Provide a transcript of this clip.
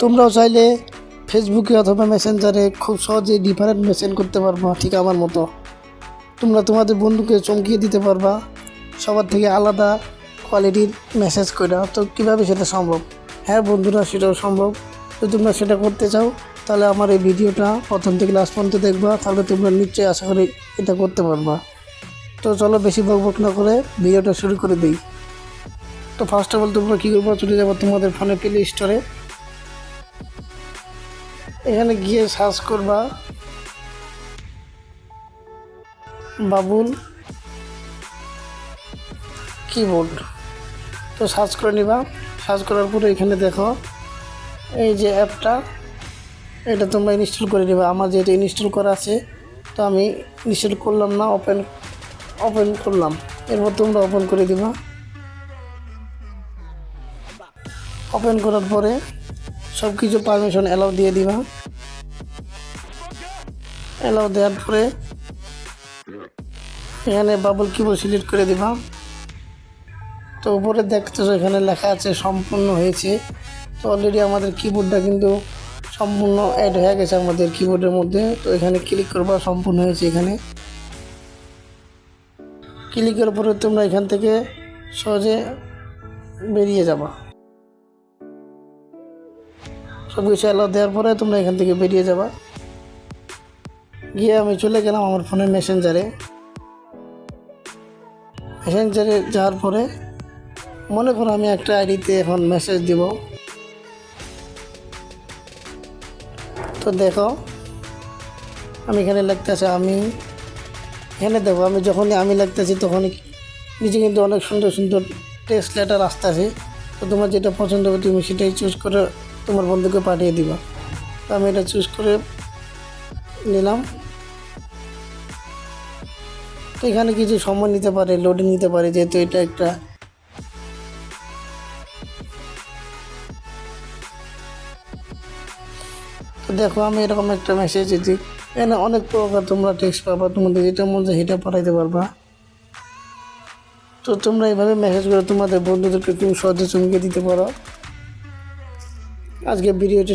তোমরাও চাইলে ফেসবুকে অথবা মেসেঞ্জারে খুব সহজেই ডিফারেন্ট মেসেজ করতে পারবা, ঠিক আমার মতো। তোমরা তোমাদের বন্ধুকে চমকিয়ে দিতে পারবা সবার থেকে আলাদা কোয়ালিটির মেসেজ কইরা। তো কীভাবে সেটা সম্ভব? হ্যাঁ বন্ধুরা, সেটাও সম্ভব। তো তোমরা সেটা করতে চাও তাহলে আমার এই ভিডিওটা প্রথম থেকে লাস্ট পর্যন্ত দেখবা, তাহলে তোমরা নিশ্চয়ই আশা করি এটা করতে পারবা। তো চলো বেশি বকবক না করে ভিডিওটা শুরু করে দিই। তো ফার্স্ট অফ অল তোমরা কী করবা, চলে যাবো তোমাদের ফোনে প্লে স্টোরে। এখানে গিয়ে সার্চ করবা বাবুল কিবোর্ড। তো সার্চ করে নিবা। সার্চ করার পরে এখানে দেখো এই যে অ্যাপটা, এটা তোমরা ইনস্টল করে নিবা। আমার যেটা ইনস্টল করা আছে, তো আমি ইনস্টল করলাম না, ওপেন করলাম। এরপর তোমরা ওপেন করে দিবা। ওপেন করার পরে সব কিছু পারমিশন অ্যালাউ দিয়ে দিবা। অ্যালাউ দেওয়ার পরে এখানে বাবুল কিবোর্ড সিলেক্ট করে দিবা। তো উপরে দেখতেছো এখানে লেখা আছে সম্পূর্ণ হয়েছে। তো অলরেডি আমাদের কিবোর্ডটা কিন্তু সম্পূর্ণ অ্যাড হয়ে গেছে আমাদের কিবোর্ডের মধ্যে। তো এখানে ক্লিক করবা, সম্পূর্ণ হয়েছে। এখানে ক্লিকের পরে তোমরা এখান থেকে সহজে বেরিয়ে যাবা। সব কিছু অ্যালাউ দেওয়ার পরে তোমরা এখান থেকে বেরিয়ে যাবা। গিয়ে আমি চলে গেলাম আমার ফোনের মেসেঞ্জারে যাওয়ার পরে মনে করো আমি একটা আইডিতে এখন মেসেজ দিব। তো দেখো আমি এখানে লিখতেছি আমি। এখানে দেখো আমি যখনই আমি লিখতেছি তখনই নিচে কিন্তু অনেক সুন্দর সুন্দর টেক্সট লেটার আসতেছে। তো তোমার যেটা পছন্দ হবে তুমি সেটাই চুজ করে তোমার বন্ধুকে পাঠিয়ে দিবা। তো আমি এটা চুজ করে নিলাম। তো এখানে কিছু সময় নিতে পারে, লোডিং নিতে পারে, যেহেতু এটা একটা তো দেখো আমি এরকম একটা মেসেজ দিই। এখানে অনেক প্রকার তোমরা টেক্সট পাবা, তোমাদের যেটা মন চায় সেটা পাঠাইতে পারবা। তো তোমরা এইভাবে মেসেজ করে তোমাদের বন্ধুদেরকে খুব সহজে চমকে দিতে পারো। আজকে ভিডিওটি